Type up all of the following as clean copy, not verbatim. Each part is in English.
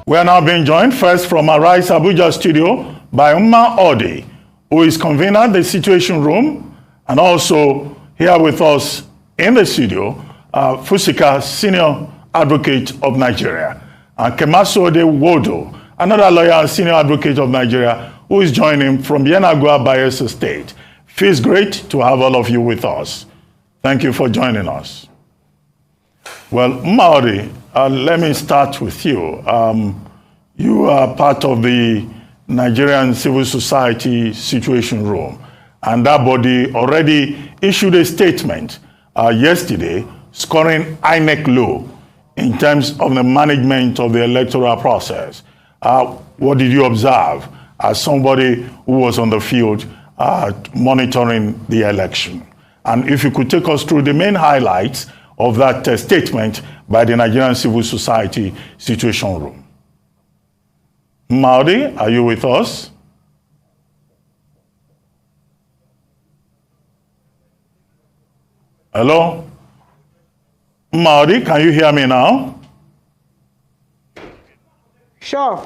We are now being joined first from Arise Abuja studio by Umma Odi, who is convener of the Situation Room, and also here with us in the studio, Fusika, Senior Advocate of Nigeria, and Kemasode Wodo, another lawyer and Senior Advocate of Nigeria, who is joining from Yenagoa, Bayelsa State. Feels great to have all of you with us. Thank you for joining us. Well, Umma Odi, let me start with you. You are part of the Nigerian Civil Society Situation Room, and that body already issued a statement yesterday scoring INEC low in terms of the management of the electoral process. What did you observe as somebody who was on the field monitoring the election? And if you could take us through the main highlights of that statement by the Nigerian Civil Society Situation Room. Maudi, are you with us? Hello? Maudi, can you hear me now? Sure.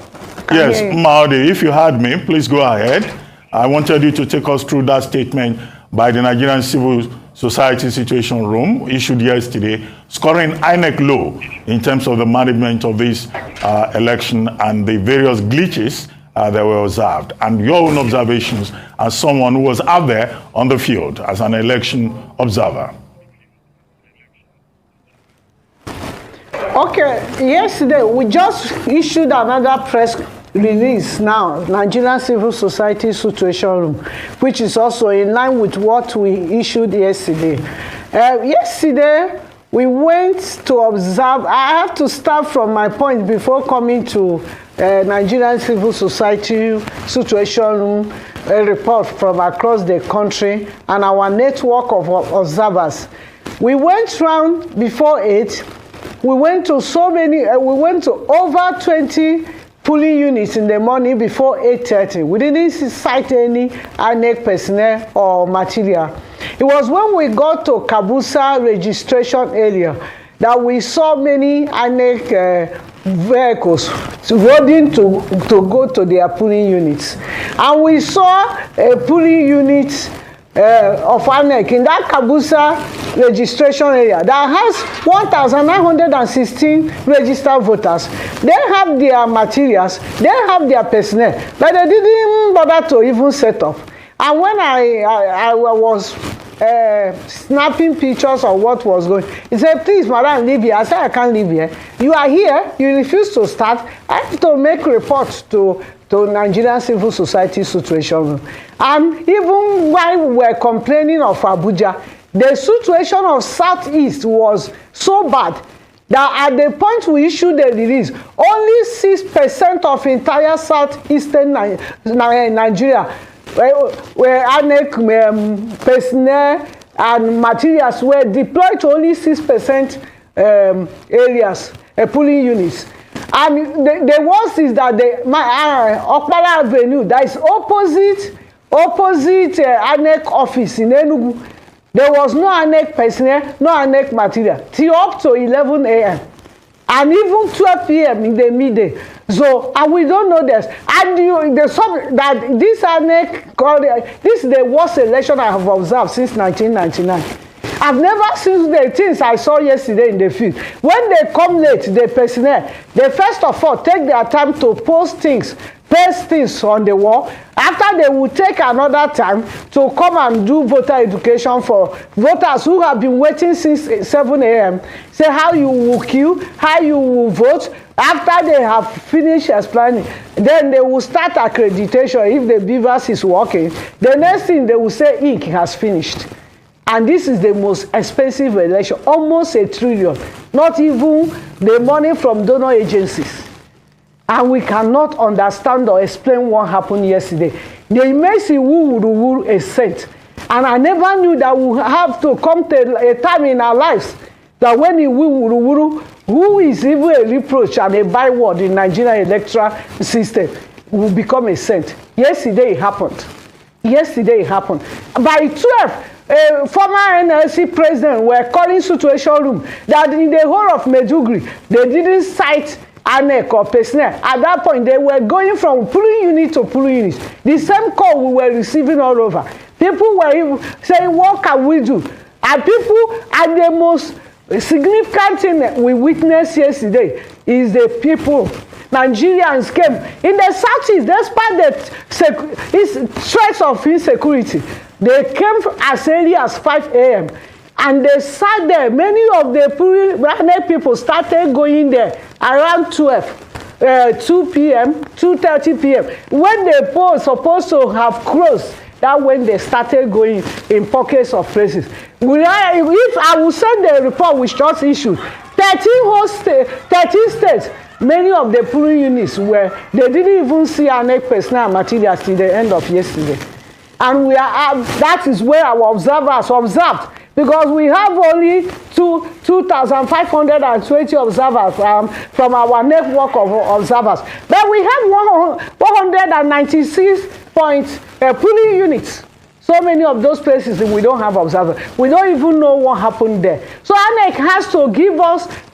Yes, Maudi, if you heard me, please go ahead. I wanted you to take us through that statement by the Nigerian Civil Society Situation Room issued yesterday, scoring INEC low in terms of the management of this election and the various glitches that were observed, and your own observations as someone who was out there on the field as an election observer. Okay, yesterday we just issued another press release now, Nigerian Civil Society Situation Room, which is also in line with what we issued yesterday. Yesterday, we went to observe. I have to start from my point before coming to Nigerian Civil Society Situation Room, a report from across the country and our network of observers. We went round before 8. We went to we went to over 20 polling units in the morning before 8:30. We didn't cite any INEC personnel or material. It was when we got to Kabusa registration area that we saw many INEC vehicles loading to go to their polling units. And we saw a polling unit of INEC in that Kabusa registration area that has 1,916 registered voters. They have their materials, they have their personnel, but they didn't bother to even set up. And when I was snapping pictures of what was going, he said, please, madam, leave here. I said, I can't leave here. You are here, you refuse to start. I have to make reports to Nigerian Civil Society Situation Room. And even while we were complaining of Abuja, the situation of Southeast was so bad that at the point we issued the release, only 6% of entire southeastern Nigeria where INEC personnel and materials were deployed to only 6% areas, polling units. And the worst is that the Okpala Avenue, that is opposite INEC office in Enugu, there was no INEC personnel, no INEC material till up to 11 a.m. and even 12 p.m. in the midday. So, and we don't know this. And that this INEC, this is the worst election I have observed since 1999. I've never seen the things I saw yesterday in the field. When they come late, the personnel, they first of all take their time to paste things on the wall. After, they will take another time to come and do voter education for voters who have been waiting since 7 a.m. Say how you will queue, how you will vote. After they have finished explaining, then they will start accreditation if the BVAS is working. The next thing they will say ink has finished. And this is the most expensive election, almost $1 trillion. Not even the money from donor agencies. And we cannot understand or explain what happened yesterday. The Imesi Wuruwuru is sent. And I never knew that we have to come to a time in our lives that when the Wuruwuru, who is even a reproach and a byword in Nigerian electoral system, will become a saint. Yesterday it happened. Yesterday it happened. By 12, former NLC president were calling Situation Room that in the whole of Maiduguri, they didn't cite ANEC or personnel. At that point, they were going from polling unit to polling unit. The same call we were receiving all over. People were even saying, what can we do? And people, and the most significant thing we witnessed yesterday is the people. Nigerians came in the southeast, despite the threats of insecurity. They came as early as 5 a.m. and they sat there. Many of the people started going there around 2 p.m., 2:30 p.m. When the polls supposed to have closed, that's when they started going in pockets of places. If I will send the report which just issued, 13 states, many of the polling units they didn't even see ANEC personnel materials till the end of yesterday. And that is where our observers observed, because we have only 2,520 observers from our network of observers. But we have 196 polling units. So many of those places we don't have observers. We don't even know what happened there. So ANEC has to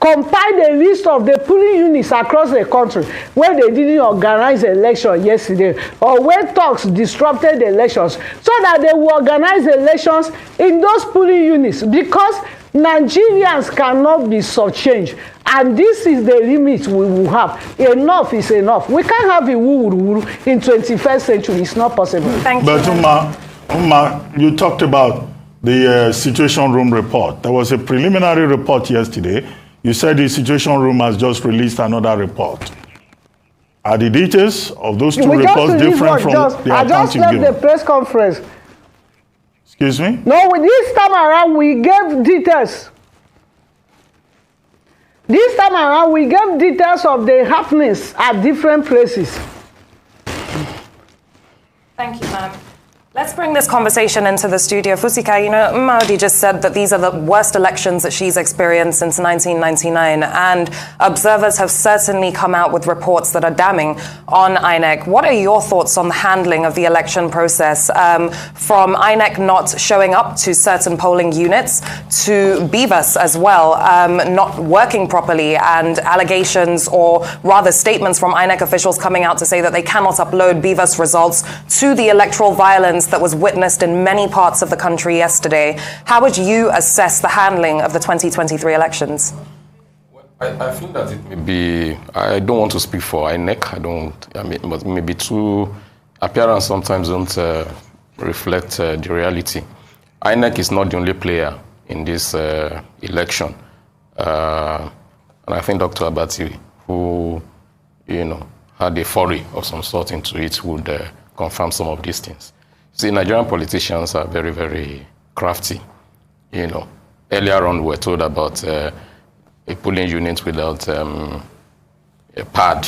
compile a list of the polling units across the country where they didn't organize the election yesterday, or where talks disrupted the elections, so that they will organize elections in those polling units, because Nigerians cannot be shortchanged. And this is the limit we will have. Enough is enough. We can't have a woo-woo in 21st century. It's not possible. Thank you. But Umma, you talked about the Situation Room report. There was a preliminary report yesterday. You said the Situation Room has just released another report. Are the details of those two reports different from the account I just left the press conference. Excuse me? No, this time around we gave details. This time around we gave details of the happenings at different places. Thank you, ma'am. Let's bring this conversation into the studio. Fusika, you know, Maudi just said that these are the worst elections that she's experienced since 1999, and observers have certainly come out with reports that are damning on INEC. What are your thoughts on the handling of the election process, from INEC not showing up to certain polling units to BVAS as well, not working properly, and allegations, or rather statements from INEC officials coming out to say that they cannot upload BVAS results, to the electoral violence that was witnessed in many parts of the country yesterday? How would you assess the handling of the 2023 elections? I think that it may be, I don't want to speak for INEC, but maybe true appearance sometimes don't reflect the reality. INEC is not the only player in this election. And I think Dr. Abati, who, had a foray of some sort into it, would confirm some of these things. See, Nigerian politicians are very, very crafty. Earlier on we were told about a polling unit without a pad,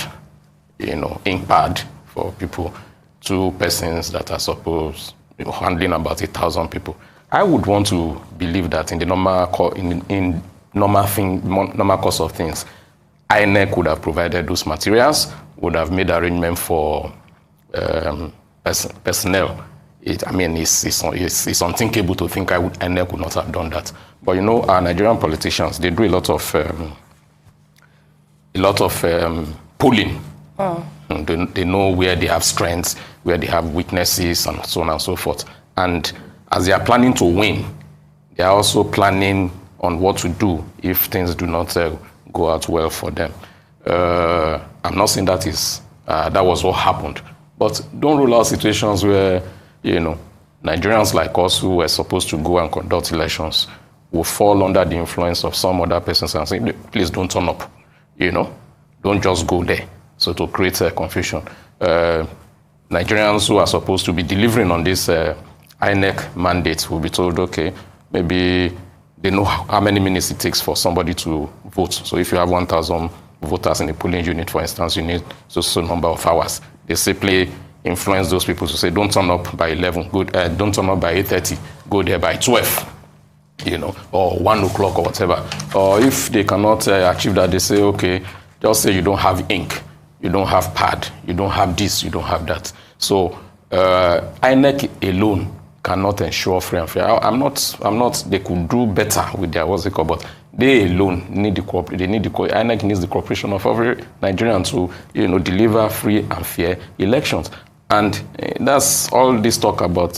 ink pad for people, 2 persons that are supposed handling about 1,000 people. I would want to believe that in the normal course of things, INEC would have provided those materials, would have made arrangement for personnel. It's unthinkable to think INEC would not have done that. But our Nigerian politicians, they do a lot of polling. Oh. They know where they have strengths, where they have weaknesses, and so on and so forth. And as they are planning to win, they are also planning on what to do if things do not go out well for them. I'm not saying that was what happened, but don't rule out situations where Nigerians like us who were supposed to go and conduct elections will fall under the influence of some other persons and say, please don't turn up, don't just go there. So to create a confusion. Nigerians who are supposed to be delivering on this INEC mandate will be told, okay, maybe they know how many minutes it takes for somebody to vote. So if you have 1,000 voters in a polling unit, for instance, you need so number of hours. They simply influence those people to say, don't turn up by 11, don't turn up by 8:30, go there by 12, or 1 o'clock or whatever. Or if they cannot achieve that, they say, okay, just say you don't have ink, you don't have pad, you don't have this, you don't have that. So INEC alone cannot ensure free and fair. I'm not, they could do better with their, but they alone need INEC needs the cooperation of every Nigerian to, deliver free and fair elections. And that's all this talk about,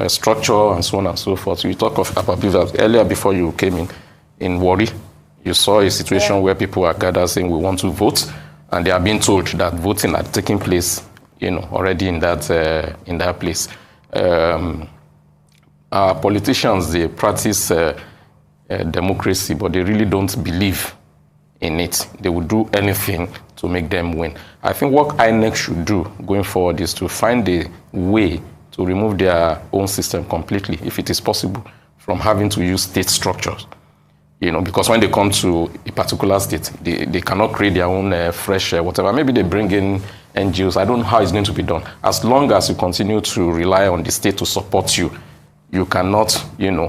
structure and so on and so forth. You talk about people earlier before you came in Warri. You saw a situation where people are gathered saying we want to vote, and they are being told that voting had taken place, already in that place. Our politicians, they practice democracy, but they really don't believe in it. They will do anything to make them win. I think what INEC should do going forward is to find a way to remove their own system completely, if it is possible, from having to use state structures. Because when they come to a particular state, they cannot create their own fresh whatever. Maybe they bring in NGOs. I don't know how it's going to be done. As long as you continue to rely on the state to support you, you cannot,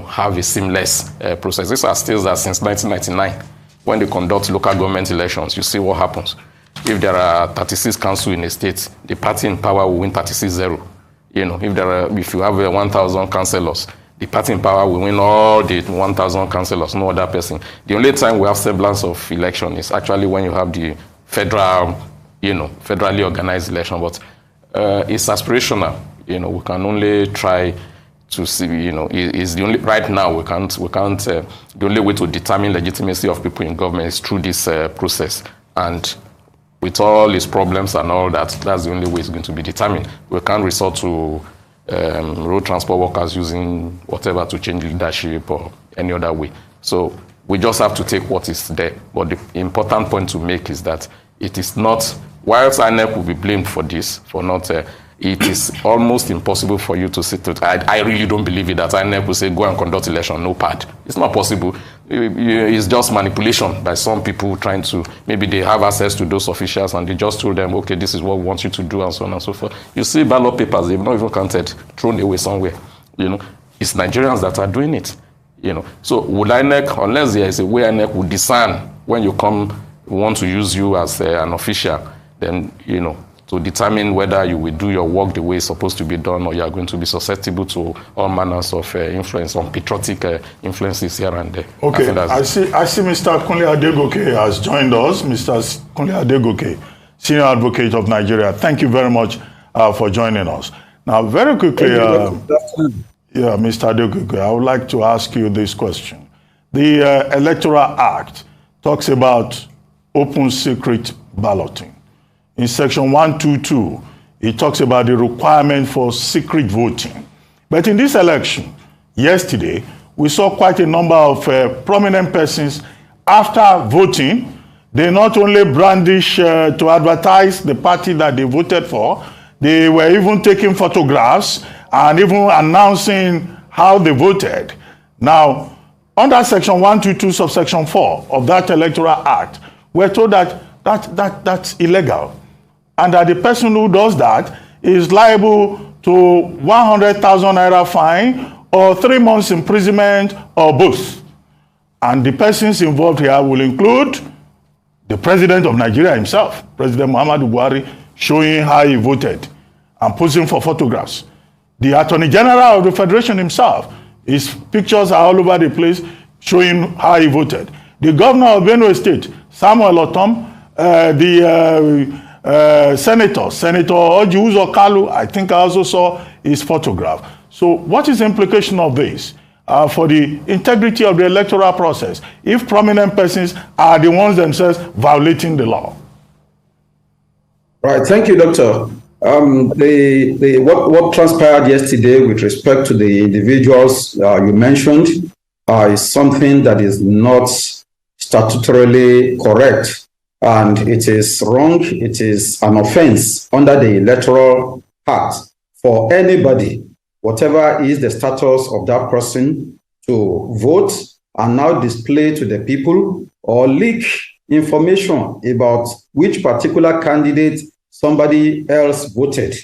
have a seamless process. These are states that since 1999, when they conduct local government elections, you see what happens. If there are 36 councils in a state, the party in power will win 36-0. If you have 1,000 councillors, the party in power will win all the 1,000 councillors, no other person. The only time we have semblance of election is actually when you have the federally organized election. But it's aspirational. We can only try to see, is the only, right now we can't, the only way to determine legitimacy of people in government is through this process. And with all its problems and all that, that's the only way it's going to be determined. We can't resort to road transport workers using whatever to change leadership or any other way. So we just have to take what is there. But the important point to make is that it is not, whilst INEC will be blamed for this, for not, it is almost impossible for you to sit to, I really don't believe it, that INEC will say, go and conduct election, no pad. It's not possible. It's just manipulation by some people trying to, maybe they have access to those officials and they just told them, okay, this is what we want you to do and so on and so forth. You see ballot papers, they've not even counted, thrown away somewhere. It's Nigerians that are doing it. So would INEC, unless there is a way INEC would discern when you want to use you as an official, then, to determine whether you will do your work the way it's supposed to be done or you are going to be susceptible to all manners of influence, on patriotic influences here and there. Okay, I see Mr. Kunle Adegoke has joined us. Mr. Kunle Adegoke, Senior Advocate of Nigeria. Thank you very much for joining us. Now, very quickly, Mr. Adegoke, I would like to ask you this question. The Electoral Act talks about open secret balloting. In section 122, it talks about the requirement for secret voting. But in this election, yesterday, we saw quite a number of prominent persons after voting. They not only brandish to advertise the party that they voted for, they were even taking photographs and even announcing how they voted. Now, under section 122, subsection 4 of that Electoral Act, we're told that that's illegal. And that the person who does that is liable to 100,000 naira fine or 3 months imprisonment or both. And the persons involved here will include the President of Nigeria himself, President Muhammadu Buhari, showing how he voted and posing for photographs. The Attorney General of the Federation himself, his pictures are all over the place showing how he voted. The Governor of Benue State, Samuel Otom, Senator Oji Uzor Kalu, I think I also saw his photograph. So what is the implication of this for the integrity of the electoral process if prominent persons are the ones themselves violating the law? Right, thank you, Doctor. What transpired yesterday with respect to the individuals you mentioned is something that is not statutorily correct. And it is wrong, it is an offense under the Electoral Act for anybody, whatever is the status of that person, to vote and now display to the people or leak information about which particular candidate somebody else voted.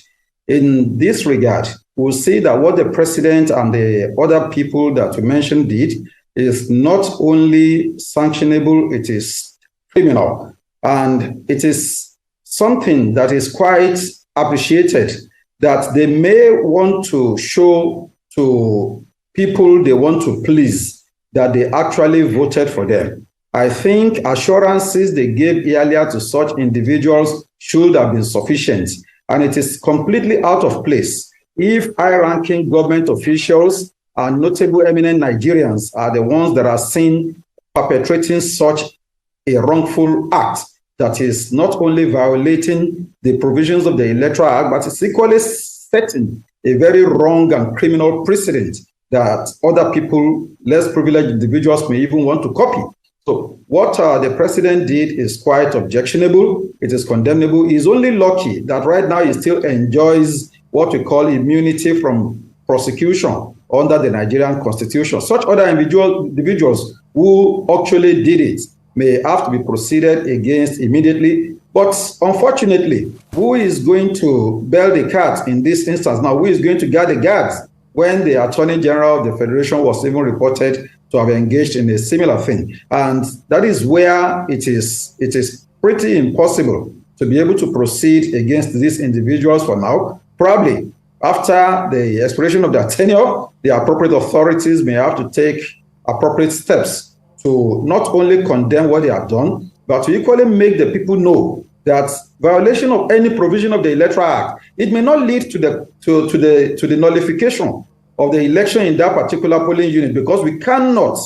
In this regard, we'll see that what the president and the other people that you mentioned did is not only sanctionable, it is criminal. And it is something that is quite appreciated, that they may want to show to people they want to please that they actually voted for them. I think assurances they gave earlier to such individuals should have been sufficient, and it is completely out of place if high-ranking government officials and notable eminent Nigerians are the ones that are seen perpetrating such a wrongful act that is not only violating the provisions of the Electoral Act, but it's equally setting a very wrong and criminal precedent that other people, less privileged individuals, may even want to copy. So what the president did is quite objectionable. It is condemnable. He's only lucky that right now he still enjoys what we call immunity from prosecution under the Nigerian constitution. Such other individuals who actually did it may have to be proceeded against immediately. But unfortunately, who is going to bail the cat in this instance now? Who is going to guard the guards when the Attorney General of the Federation was even reported to have engaged in a similar thing? And that is where it is pretty impossible to be able to proceed against these individuals for now. Probably after the expiration of their tenure, the appropriate authorities may have to take appropriate steps to not only condemn what they have done, but to equally make the people know that violation of any provision of the Electoral Act, it may not lead to the nullification of the election in that particular polling unit, because we cannot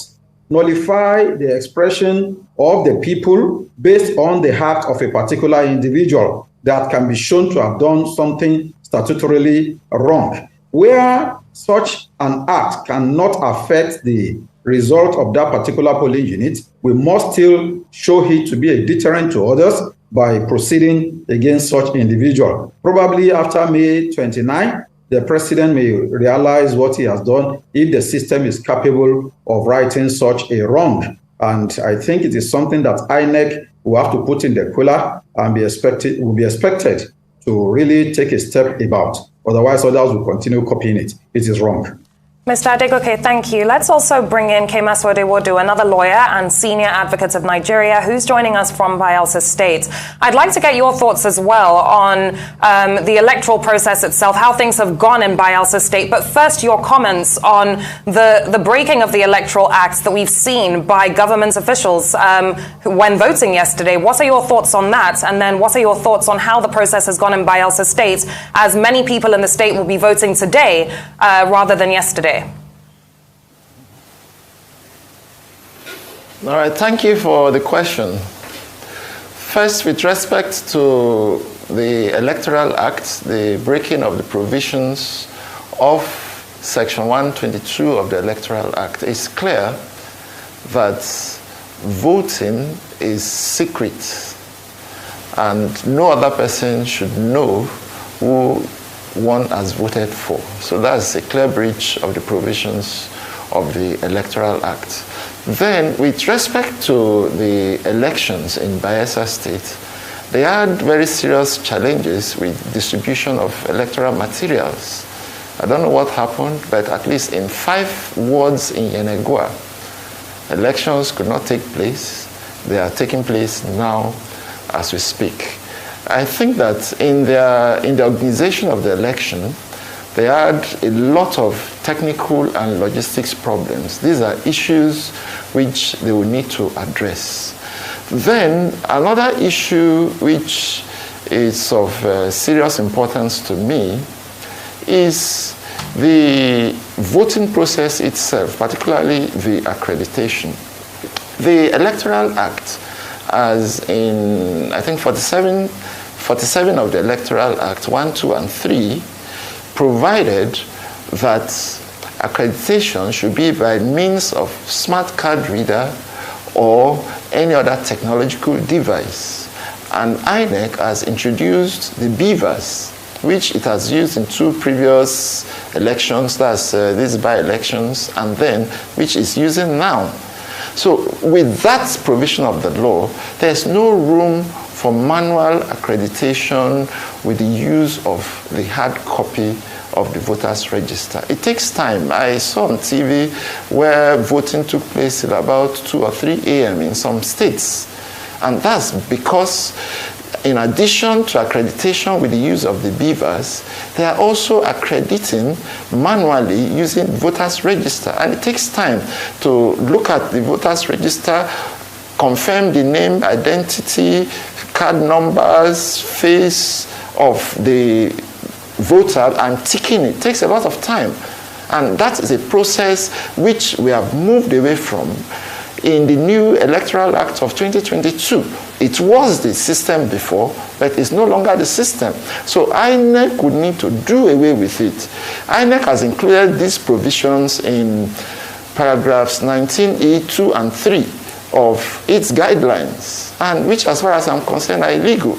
nullify the expression of the people based on the act of a particular individual that can be shown to have done something statutorily wrong. Where such an act cannot affect the result of that particular polling unit, we must still show it to be a deterrent to others by proceeding against such individual. Probably after May 29, the president may realize what he has done if the system is capable of righting such a wrong. And I think it is something that INEC will have to put in the cooler and will be expected to really take a step about. Otherwise, others will continue copying it. It is wrong. Mr. Adegoke, thank you. Let's also bring in Kemaso Adewodu, another lawyer and senior advocate of Nigeria, who's joining us from Bayelsa State. I'd like to get your thoughts as well on the electoral process itself, how things have gone in Bayelsa State. But first, your comments on the breaking of the Electoral Act that we've seen by government officials when voting yesterday. What are your thoughts on that? And then what are your thoughts on how the process has gone in Bayelsa State, as many people in the state will be voting today rather than yesterday? All right, thank you for the question. First, with respect to the Electoral Act, the breaking of the provisions of Section 122 of the Electoral Act, it's clear that voting is secret and no other person should know who one has voted for. So that's a clear breach of the provisions of the Electoral Act. Then, with respect to the elections in Bayelsa State, they had very serious challenges with distribution of electoral materials. I don't know what happened, but at least in 5 wards in Yenagoa, elections could not take place. They are taking place now as we speak. I think that in the organization of the election, they had a lot of technical and logistics problems. These are issues which they will need to address. Then another issue which is of serious importance to me is the voting process itself, particularly the accreditation. The Electoral Act, as in, I think, 47 of the Electoral Act, 1, 2, and 3, provided that accreditation should be by means of smart card reader or any other technological device. And INEC has introduced the BVAS, which it has used in 2 previous elections, that's these by-elections, and then which it's using now. So with that provision of the law, there's no room for manual accreditation with the use of the hard copy of the voters' register. It takes time. I saw on TV where voting took place at about 2 or 3 a.m. in some states. And that's because in addition to accreditation with the use of the beavers, they are also accrediting manually using voters register. And it takes time to look at the voters register, confirm the name, identity, card numbers, face of the voter, and ticking it. It takes a lot of time. And that is a process which we have moved away from. In the new Electoral Act of 2022, it was the system before, but it's no longer the system. So INEC would need to do away with it. INEC has included these provisions in paragraphs 19E, 2, and 3 of its guidelines, and which, as far as I'm concerned, are illegal,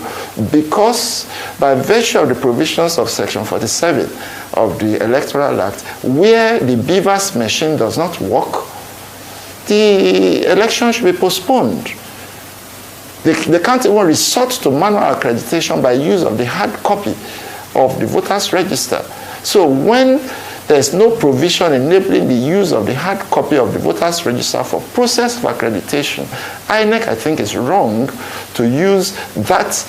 because by virtue of the provisions of Section 47 of the Electoral Act, where the beavers machine does not work, the election should be postponed. They can't even resort to manual accreditation by use of the hard copy of the voters register. So when there's no provision enabling the use of the hard copy of the voters register for process of accreditation, INEC, I think, is wrong to use that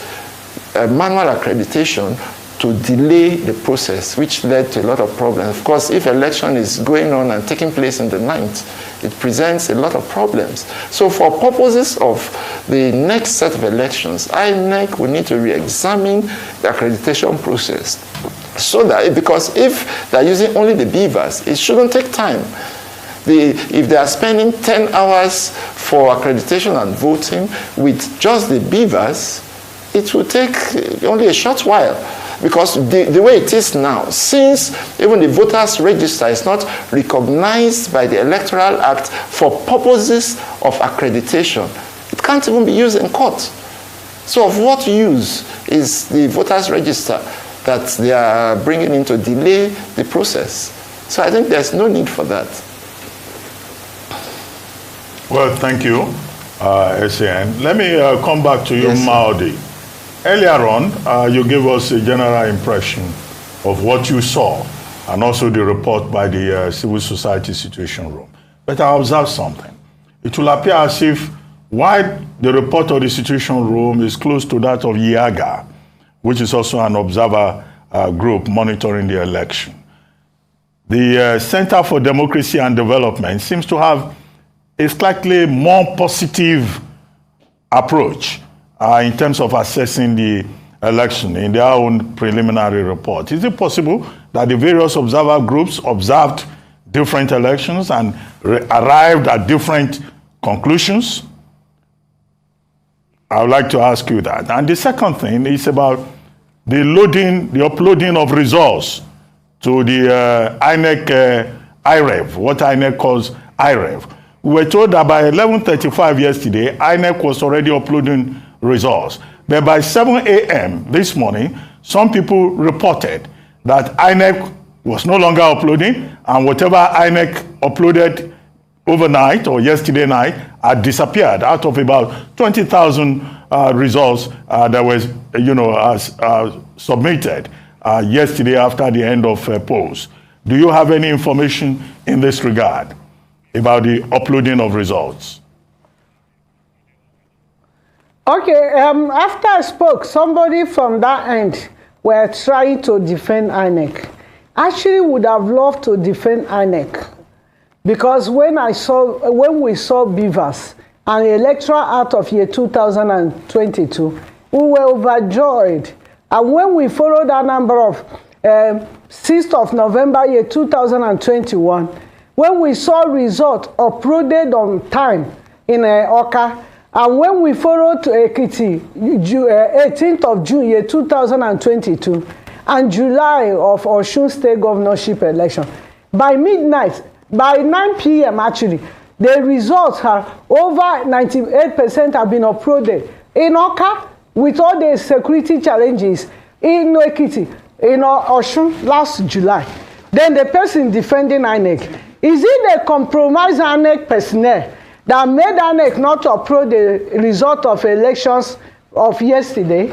manual accreditation to delay the process, which led to a lot of problems. Of course, if election is going on and taking place in the night, it presents a lot of problems. So for purposes of the next set of elections, INEC will need to re-examine the accreditation process. So that, because if they're using only the beavers, it shouldn't take time. If they are spending 10 hours for accreditation and voting with just the beavers, it will take only a short while. Because the way it is now, since even the voters register is not recognized by the Electoral Act for purposes of accreditation, it can't even be used in court. So of what use is the voters register that they are bringing in to delay the process? So I think there's no need for that. Well, thank you, SAN. Let me come back to you, yes, Maudi. Earlier on, you gave us a general impression of what you saw and also the report by the Civil Society Situation Room. But I observed something. It will appear as if while the report of the Situation Room is close to that of IAGA, which is also an observer group monitoring the election, the Center for Democracy and Development seems to have a slightly more positive approach in terms of assessing the election in their own preliminary report. Is it possible that the various observer groups observed different elections and arrived at different conclusions? I would like to ask you that. And the second thing is about the uploading of results to the INEC IREV, what INEC calls IREV. We were told that by 11:35 yesterday, INEC was already uploading results. But by 7 a.m. this morning, some people reported that INEC was no longer uploading, and whatever INEC uploaded overnight or yesterday night had disappeared out of about 20,000 results that was, submitted yesterday after the end of polls. Do you have any information in this regard about the uploading of results? Okay, after I spoke, somebody from that end were trying to defend INEC. Actually would have loved to defend INEC, because when we saw beavers and the Electoral Act of year 2022, we were overjoyed. And when we followed that number of 6th of November year 2021, when we saw results uploaded on time in Oka, and when we followed to Ekiti, 18th of June year 2022, and July of Osun State governorship election, by midnight, by 9 p.m. actually, the results are over 98% have been uploaded. In Oka, with all the security challenges, in Ekiti, in Osun last July, then the person defending INEC, is it a compromised INEC personnel that made INEC not upload the result of elections of yesterday?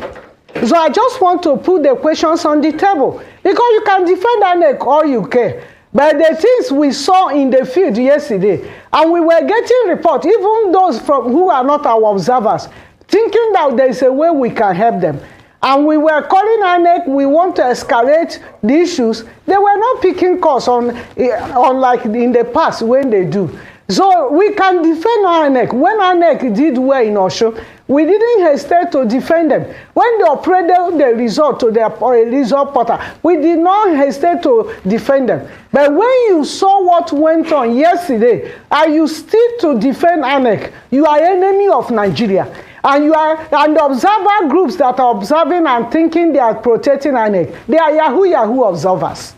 So I just want to put the questions on the table, because you can defend INEC all you care, but the things we saw in the field yesterday, and we were getting reports, even those who are not our observers, thinking that there is a way we can help them. And we were calling INEC, we want to escalate the issues. They were not picking calls on like in the past when they do. So we can defend INEC. When INEC did well in Osho, we didn't hesitate to defend them. When they uploaded the result to their result portal, we did not hesitate to defend them. But when you saw what went on yesterday, and you still to defend INEC, you are enemy of Nigeria. And the observer groups that are observing and thinking they are protecting INEC, they are Yahoo observers.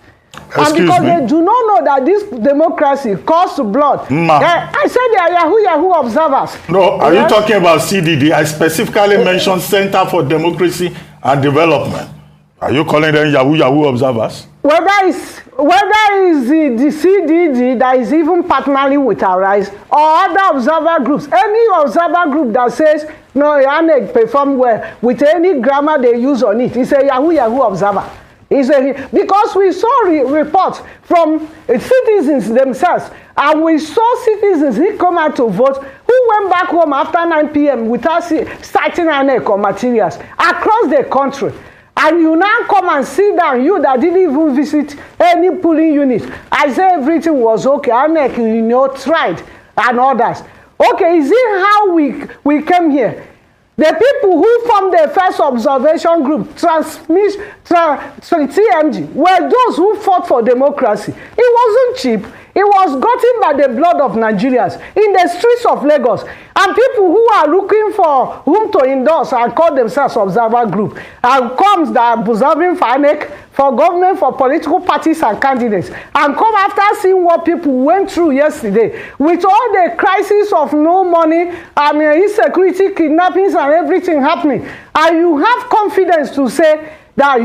And because they do not know that this democracy costs blood. I said they are Yahoo observers. No, are you talking about CDD? I specifically mentioned Center for Democracy and Development. Are you calling them Yahoo observers? Whether it's the CDD that is even partnering with Arise or other observer groups, any observer group that says, no, INEC perform well with any grammar they use on it, it's a Yahoo observer. Because we saw reports from citizens themselves, and we saw citizens who come out to vote who went back home after 9 p.m. without citing INEC or materials across the country. And you now come and sit down, you that didn't even visit any polling unit. I said everything was okay. INEC, tried, and others. Okay, is it how we came here? The people who formed the first observation group, TMG, were those who fought for democracy. It wasn't cheap. It was gotten by the blood of Nigerians in the streets of Lagos. And people who are looking for whom to endorse and call themselves observer group, and comes that are observing for INEC, for government, for political parties and candidates, and come after seeing what people went through yesterday, with all the crisis of no money, insecurity, kidnappings, and everything happening, and you have confidence to say that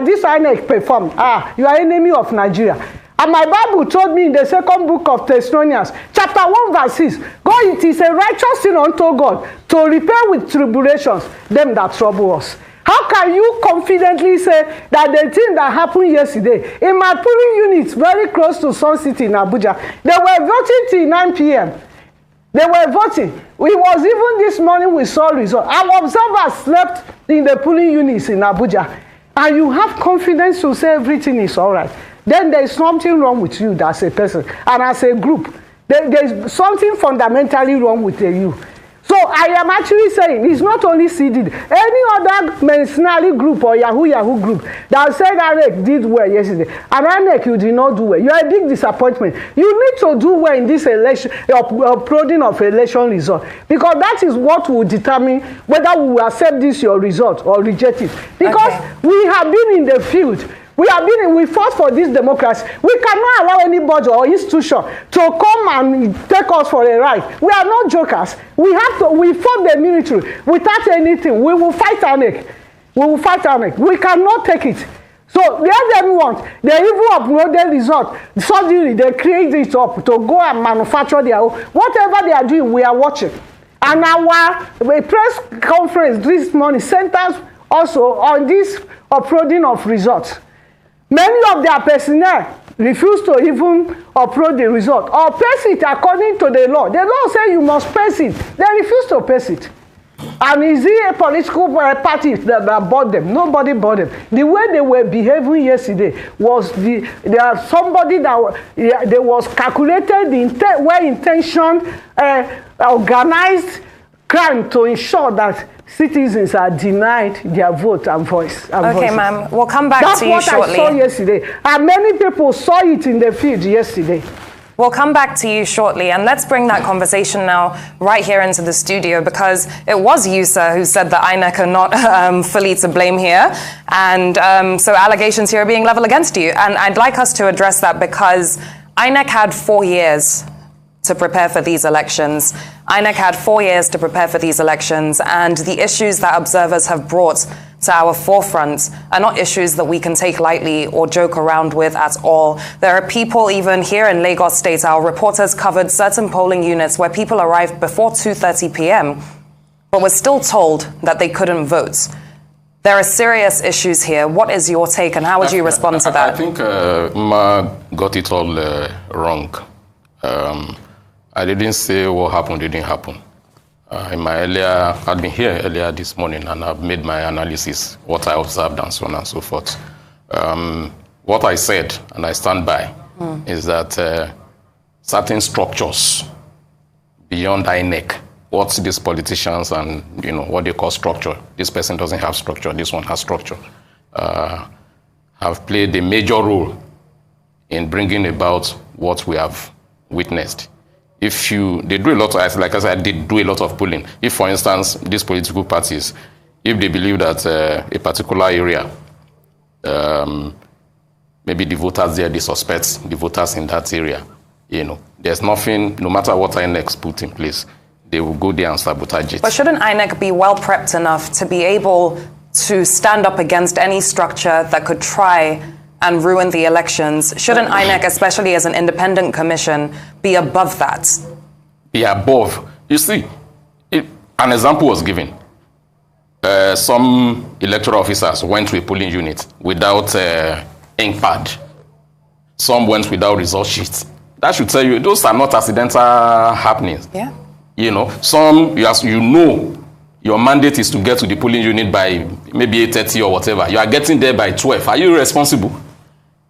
this INEC performed. You are enemy of Nigeria. And my Bible told me in the second book of Thessalonians, chapter 1, verse 6, God, it is a righteous sin unto God to repair with tribulations them that trouble us. How can you confidently say that the thing that happened yesterday in my polling units very close to Sun City in Abuja, they were voting till 9 p.m. They were voting. It was even this morning we saw results. Our observers slept in the polling units in Abuja. And you have confidence to say everything is all right. Then there is something wrong with you as a person and as a group. There is something fundamentally wrong with you. So I am actually saying it's not only CDD. Any other mercenary group or Yahoo group that said INEC did well yesterday, and INEC you did not do well, you are a big disappointment. You need to do well in this election, uploading of election result, because that is what will determine whether we will accept this your result or reject it. Because we have been in the field. We fought for this democracy. We cannot allow anybody or institution to come and take us for a ride. We are not jokers. We fought the military without anything. We will fight INEC. We cannot take it. So the other want, they even uploaded result. Suddenly they create it up to go and manufacture their own. Whatever they are doing, we are watching. And our press conference this morning centers also on this uploading of results. Many of their personnel refuse to even upload the result or pass it according to the law. The law says you must pass it. They refuse to pass it. And is it a political party that bought them? Nobody bought them. The way they were behaving yesterday was somebody that they was calculated, well-intentioned, organized crime to ensure that citizens are denied their vote and voice. Okay, ma'am. We'll come back to you shortly. That's what I saw yesterday. And many people saw it in the field yesterday. We'll come back to you shortly, and let's bring that conversation now right here into the studio, because it was you, sir, who said that INEC are not fully to blame here, and so allegations here are being leveled against you. And I'd like us to address that because INEC had 4 years to prepare for these elections. INEC had 4 years to prepare for these elections, and the issues that observers have brought to our forefront are not issues that we can take lightly or joke around with at all. There are people even here in Lagos State, our reporters covered certain polling units where people arrived before 2:30 p.m. but were still told that they couldn't vote. There are serious issues here. What is your take, and how would you respond to that? I think Ma got it all wrong. I didn't say what happened didn't happen. I'd been here earlier this morning, and I've made my analysis, what I observed, and so on and so forth. What I said, and I stand by, is that certain structures beyond INEC, what these politicians and what they call structure, this person doesn't have structure, this one has structure, have played a major role in bringing about what we have witnessed. They do a lot of, like I said, they do a lot of polling. If, for instance, these political parties, if they believe that a particular area, maybe the voters there, they suspect the voters in that area, there's nothing, no matter what INEC put in place, they will go there and sabotage it. But shouldn't INEC be well prepped enough to be able to stand up against any structure that could try and ruin the elections? Shouldn't INEC, especially as an independent commission, be above that? Be above. You see, an example was given. Some electoral officers went to a polling unit without ink pad. Some went without result sheets. That should tell you those are not accidental happenings. Yeah. Some, your mandate is to get to the polling unit by maybe 8:30 or whatever. You are getting there by 12. Are you responsible?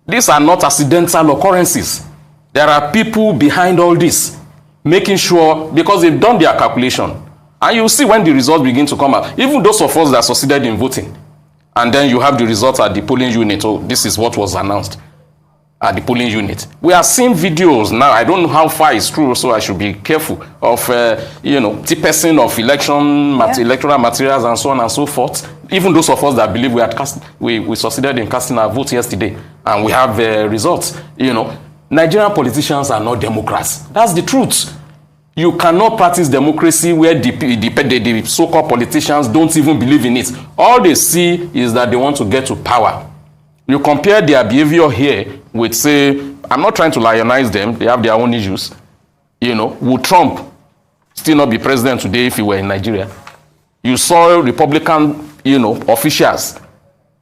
These are not accidental occurrences. There are people behind all this, making sure, because they've done their calculation. And you see when the results begin to come out, even those of us that succeeded in voting, and then you have the results at the polling unit, this is what was announced at the polling unit. We are seeing videos now. I don't know how far it's true, so I should be careful of, tippersing of electoral materials and so on and so forth. Even those of us that believe we succeeded in casting our vote yesterday, and we have results. Nigerian politicians are not Democrats. That's the truth. You cannot practice democracy where the so-called politicians don't even believe in it. All they see is that they want to get to power. You compare their behavior here with, say, I'm not trying to lionize them, they have their own issues. Would Trump still not be president today if he were in Nigeria? You saw Republican, officials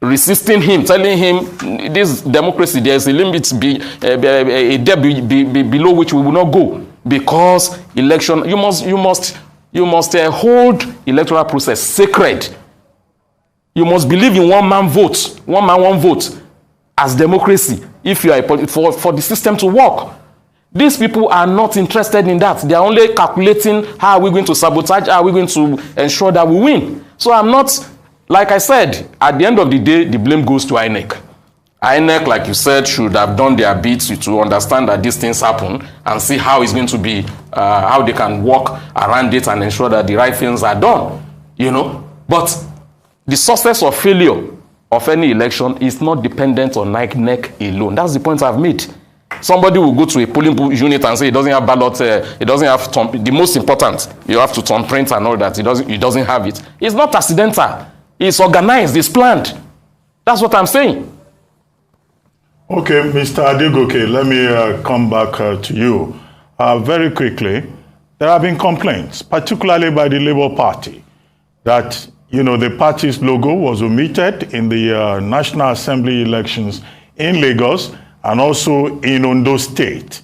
resisting him, telling him this democracy, there's a limit, a depth below which we will not go, because election, you must hold electoral process sacred. You must believe in one man, one vote as democracy if you are for the system to work. These people are not interested in that. They are only calculating how are we going to sabotage, how are we going to ensure that we win. So I'm not, like I said, at the end of the day, the blame goes to INEC. INEC, like you said, should have done their bit to understand that these things happen and see how it's going to be, how they can work around it and ensure that the right things are done. But the success or failure of any election is not dependent on INEC alone. That's the point I've made. Somebody will go to a polling unit and say it doesn't have ballot, it doesn't have the most important, you have to turn print and all that. It doesn't have it. It's not accidental. It's organized. It's planned. That's what I'm saying. Okay, Mr. Adegoke, let me come back to you. Very quickly, there have been complaints, particularly by the Labour Party, that the party's logo was omitted in the National Assembly elections in Lagos and also in Ondo State.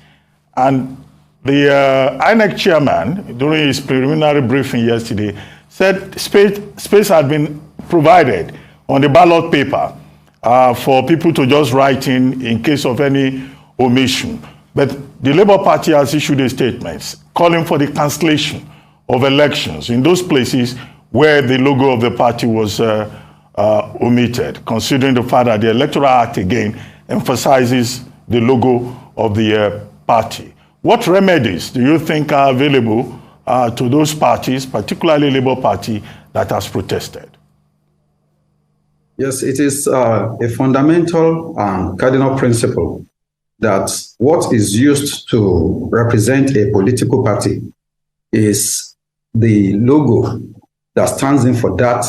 And the INEC chairman, during his preliminary briefing yesterday, said space had been provided on the ballot paper for people to just write in case of any omission. But the Labour Party has issued a statement calling for the cancellation of elections in those places where the logo of the party was omitted, considering the fact that the Electoral Act again emphasizes the logo of the party. What remedies do you think are available to those parties, particularly Labour Party, that has protested? Yes, it is a fundamental and cardinal principle that what is used to represent a political party is the logo that stands in for that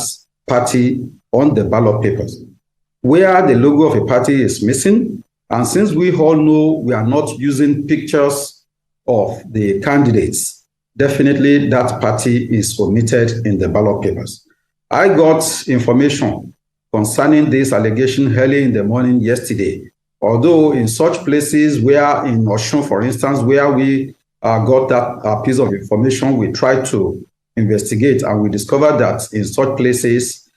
party on the ballot papers. Where the logo of a party is missing, and since we all know we are not using pictures of the candidates, definitely that party is omitted in the ballot papers. I got information concerning this allegation early in the morning yesterday. Although in such places where in Osun, for instance, where we got that piece of information, we tried to investigate and we discover that in such places,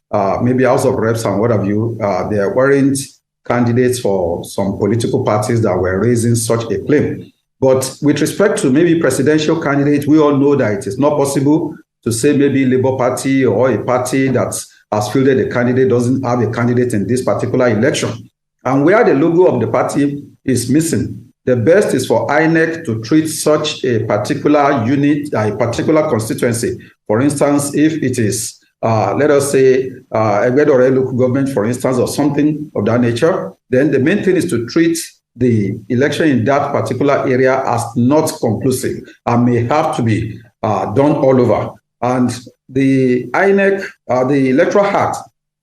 maybe House of Reps and what have you, there weren't candidates for some political parties that were raising such a claim. But with respect to maybe presidential candidates, we all know that it is not possible to say maybe Labour Party or a party that has fielded a candidate doesn't have a candidate in this particular election. And where the logo of the party is missing, the best is for INEC to treat such a particular unit, a particular constituency. For instance, if it is, let us say, Egwedore local government, for instance, or something of that nature, then the main thing is to treat the election in that particular area as not conclusive and may have to be done all over. And the INEC, the Electoral Act,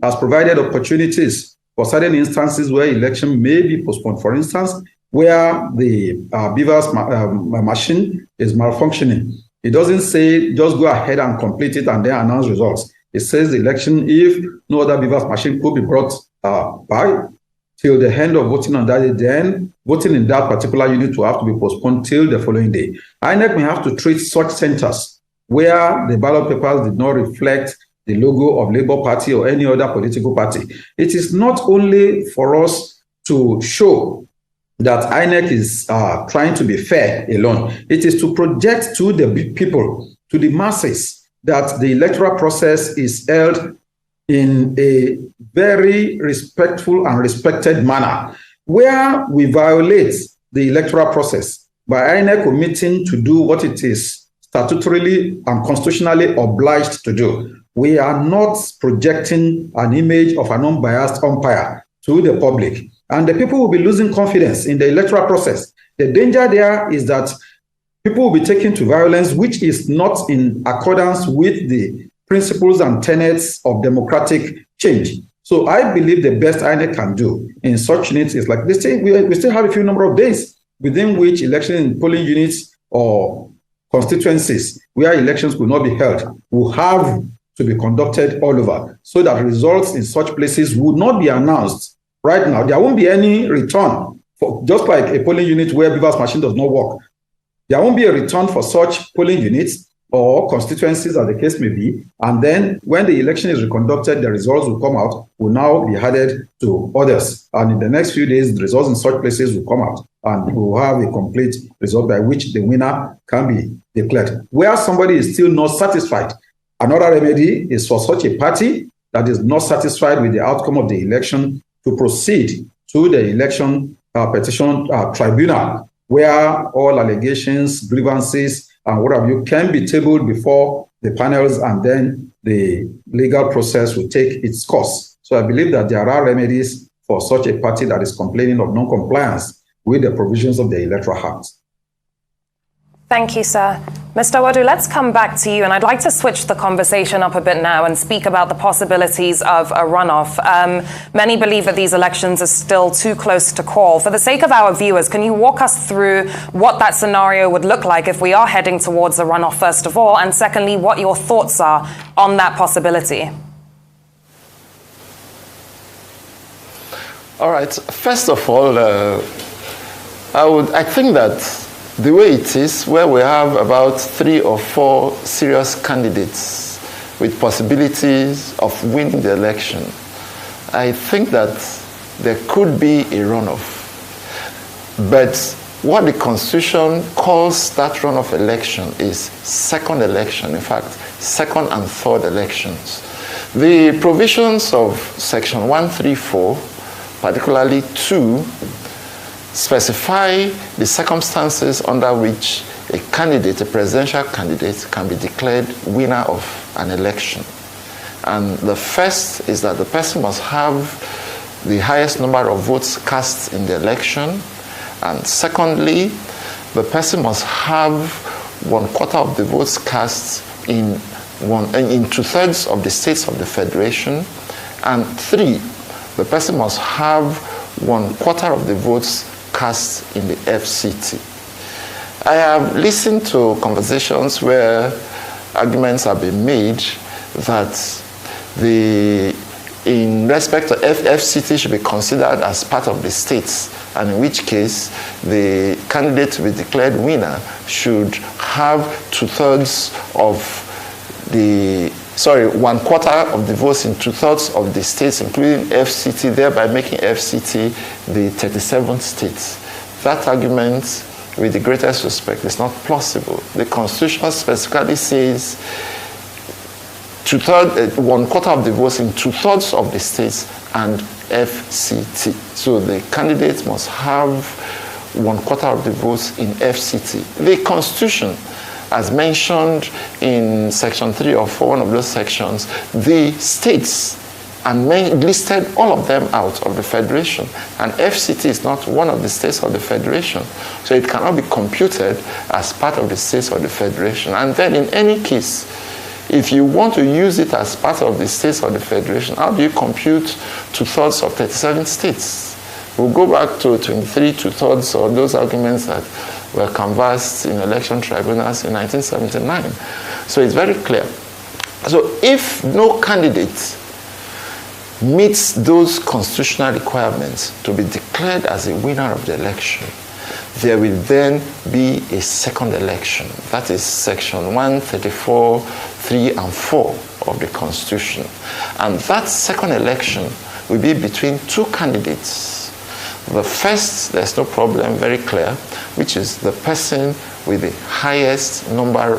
has provided opportunities for certain instances where election may be postponed. For instance, where the Beavers machine is malfunctioning. It doesn't say just go ahead and complete it and then announce results. It says the election, if no other Beavers machine could be brought by till the end of voting on that day, then voting in that particular unit will have to be postponed till the following day. INEC may have to treat such centers where the ballot papers did not reflect the logo of Labour Party or any other political party. It is not only for us to show that INEC is trying to be fair alone. It is to project to the people, to the masses, that the electoral process is held in a very respectful and respected manner. Where we violate the electoral process by INEC omitting to do what it is statutorily and constitutionally obliged to do, we are not projecting an image of an unbiased umpire to the public. And the people will be losing confidence in the electoral process. The danger there is that people will be taken to violence, which is not in accordance with the principles and tenets of democratic change. So I believe the best INEC can do in such units is like this. We still have a few number of days within which election in polling units or constituencies where elections will not be held will have to be conducted all over, so that results in such places would not be announced right now. There won't be any return, for, just like a polling unit where Beavers machine does not work. There won't be a return for such polling units or constituencies, as the case may be. And then when the election is reconducted, the results will come out, will now be added to others. And in the next few days, the results in such places will come out, and we will have a complete result by which the winner can be declared. Where somebody is still not satisfied, another remedy is for such a party that is not satisfied with the outcome of the election to proceed to the election petition tribunal, where all allegations, grievances, and what have you can be tabled before the panels, and then the legal process will take its course. So I believe that there are remedies for such a party that is complaining of non-compliance with the provisions of the Electoral Act. Thank you, sir. Mr. Wadu, let's come back to you, and I'd like to switch the conversation up a bit now and speak about the possibilities of a runoff. Many believe that these elections are still too close to call. For the sake of our viewers, can you walk us through what that scenario would look like if we are heading towards a runoff, first of all, and secondly, what your thoughts are on that possibility? All right. First of all, I think that the way it is, where we have about 3 or 4 serious candidates with possibilities of winning the election, I think that there could be a runoff. But what the Constitution calls that runoff election is second election, in fact, second and third elections. The provisions of Section 134, particularly 2, specify the circumstances under which a candidate, a presidential candidate, can be declared winner of an election. And the first is that the person must have the highest number of votes cast in the election. And secondly, the person must have 1/4 of the votes cast in 2/3 of the states of the Federation. And 3, the person must have 1/4 of the votes cast in the FCT. I have listened to conversations where arguments have been made that in respect to FCT should be considered as part of the states, and in which case the candidate to be declared winner should have 2/3 of one quarter of the votes in 2/3 of the states, including FCT, thereby making FCT the 37th state. That argument, with the greatest respect, is not plausible. The Constitution specifically says one quarter of the votes in 2/3 of the states and FCT. So the candidate must have one quarter of the votes in FCT. The Constitution, as mentioned in Section 3 or 4, one of those sections, the states and listed all of them out of the Federation. And FCT is not one of the states of the Federation. So it cannot be computed as part of the states of the Federation. And then in any case, if you want to use it as part of the states of the Federation, how do you compute 2/3 of 37 states? We'll go back to 23 2/3 or those arguments that were canvassed in election tribunals in 1979. So it's very clear. So if no candidate meets those constitutional requirements to be declared as a winner of the election, there will then be a second election. That is Section 134, 3 and 4 of the Constitution. And that second election will be between two candidates. The first, there's no problem, very clear, which is the person with the highest number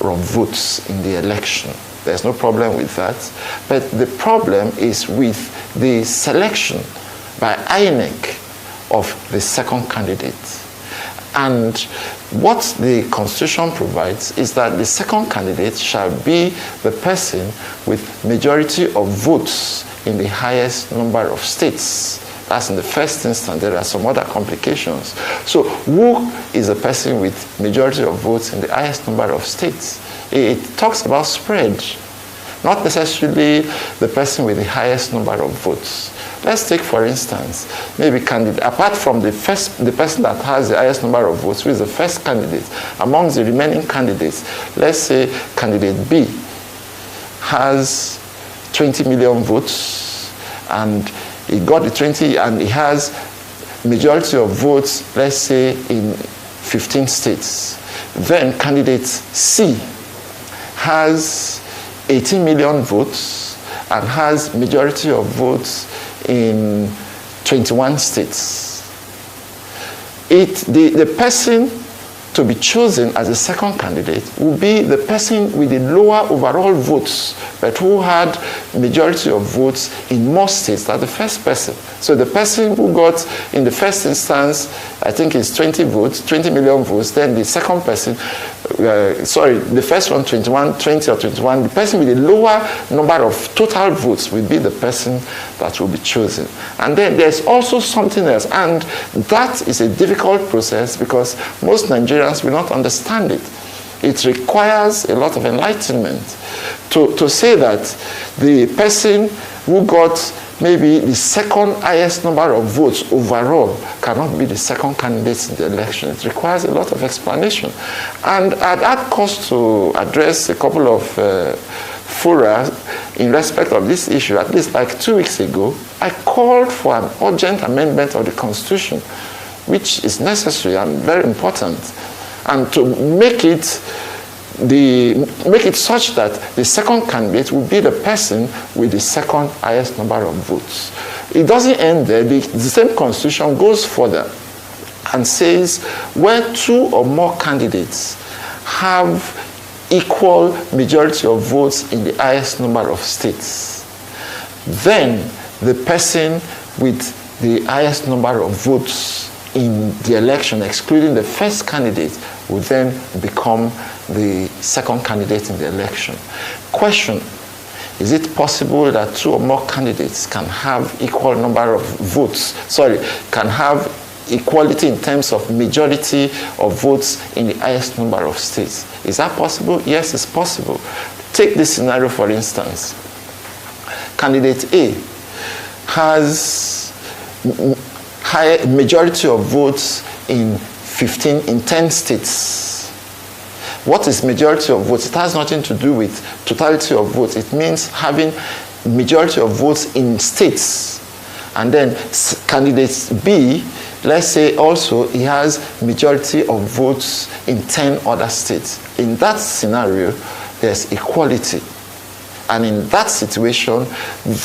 of votes in the election. There's no problem with that. But the problem is with the selection by INEC of the second candidate. And what the Constitution provides is that the second candidate shall be the person with majority of votes in the highest number of states. That's in the first instance. There are some other complications. So who is the person with majority of votes in the highest number of states? It talks about spread, not necessarily the person with the highest number of votes. Let's take, for instance, maybe candidate, apart from the person that has the highest number of votes, who is the first candidate, amongst the remaining candidates, let's say candidate B has 20 million votes, and he got the 20, and he has majority of votes, let's say, in 15 states. Then candidate C has 18 million votes and has majority of votes in 21 states. The person to be chosen as the second candidate will be the person with the lower overall votes, but who had majority of votes in more states than the first person. So the person who got, in the first instance, I think it's 20 million votes, then the second person, the first one, 20 or 21, the person with the lower number of total votes will be the person that will be chosen. And then there's also something else, and that is a difficult process because most Nigerians will not understand it. It requires a lot of enlightenment to say that the person who got maybe the second highest number of votes overall cannot be the second candidate in the election. It requires a lot of explanation. And I'd add cost to address a couple of fora in respect of this issue. At least like 2 weeks ago, I called for an urgent amendment of the Constitution, which is necessary and very important, and to make it such that the second candidate will be the person with the second highest number of votes. It doesn't end there. The same Constitution goes further and says where two or more candidates have equal majority of votes in the highest number of states, then the person with the highest number of votes in the election, excluding the first candidate, will then become the second candidate in the election. Question: is it possible that two or more candidates can have equal number of votes? Can have equality in terms of majority of votes in the highest number of states? Is that possible? Yes, it's possible. Take this scenario, for instance. Candidate A has high majority of votes in 10 states. What is majority of votes? It has nothing to do with totality of votes. It means having majority of votes in states. And then candidate B, let's say also he has majority of votes in 10 other states. In that scenario, there's equality. And in that situation,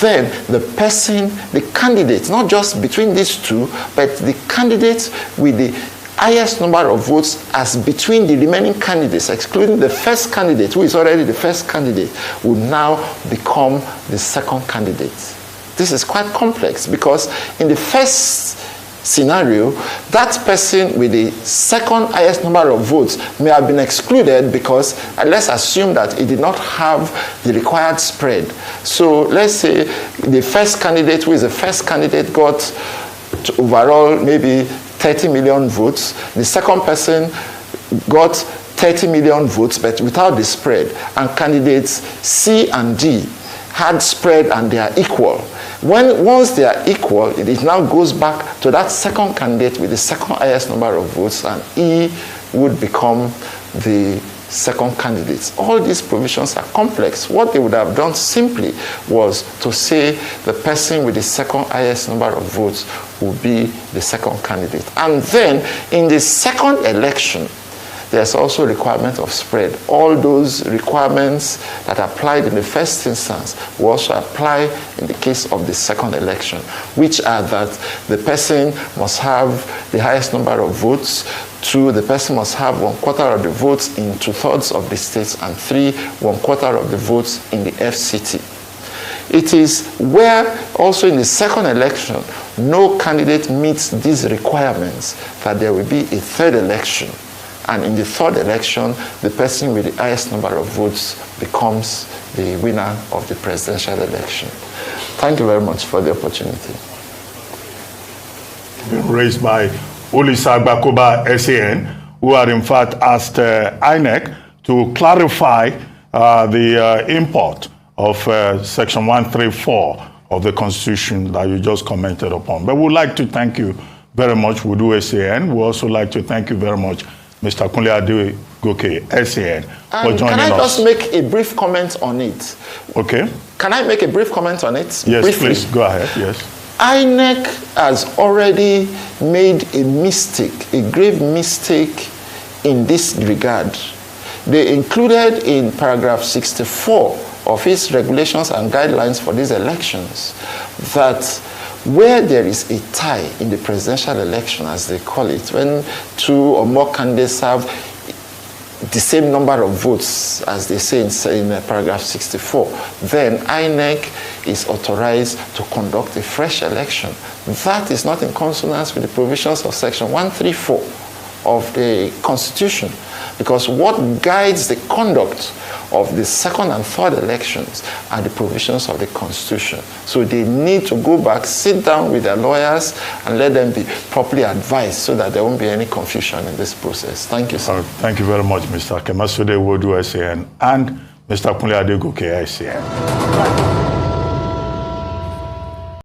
then the person, the candidate, not just between these two, but the candidate with the highest number of votes as between the remaining candidates, excluding the first candidate, who is already the first candidate, will now become the second candidate. This is quite complex because in the first scenario, that person with the second highest number of votes may have been excluded because let's assume that he did not have the required spread. So let's say the first candidate, who is the first candidate, got overall maybe 30 million votes. The second person got 30 million votes, but without the spread. And candidates C and D had spread and they are equal. Once they are equal, it now goes back to that second candidate with the second highest number of votes, and E would become the second candidate. All these provisions are complex. What they would have done simply was to say the person with the second highest number of votes will be the second candidate. And then in the second election, there's also a requirement of spread. All those requirements that applied in the first instance will also apply in the case of the second election, which are that the person must have the highest number of votes, 2, the person must have 1/4 of the votes in 2/3 of the states, and 3, 1/4 of the votes in the FCT. It is where also in the second election, no candidate meets these requirements that there will be a third election. And in the third election, the person with the highest number of votes becomes the winner of the presidential election. Thank you very much for the opportunity. Raised by Olisa Agbakoba SAN, who had in fact asked INEC to clarify the import of Section 134 of the Constitution that you just commented upon. But we'd like to thank you very much, Wudu SAN. We'd also like to thank you very much, Mr. Kunle Adegoke, SAN, for joining us. Can I just make a brief comment on it? Okay. Can I make a brief comment on it? Yes, briefly? Please, go ahead, yes. INEC has already made a mistake, a grave mistake in this regard. They included in paragraph 64 of its regulations and guidelines for these elections that where there is a tie in the presidential election, as they call it, when 2 or more candidates have the same number of votes, as they say in paragraph 64, then INEC is authorized to conduct a fresh election. That is not in consonance with the provisions of Section 134 of the Constitution, because what guides the conduct of the second and third elections are the provisions of the Constitution. So they need to go back, sit down with their lawyers, and let them be properly advised so that there won't be any confusion in this process. Thank you, sir. Thank you very much, Mr. Kemasude Wodu SAN and Mr. Kunle Adegoke SAN.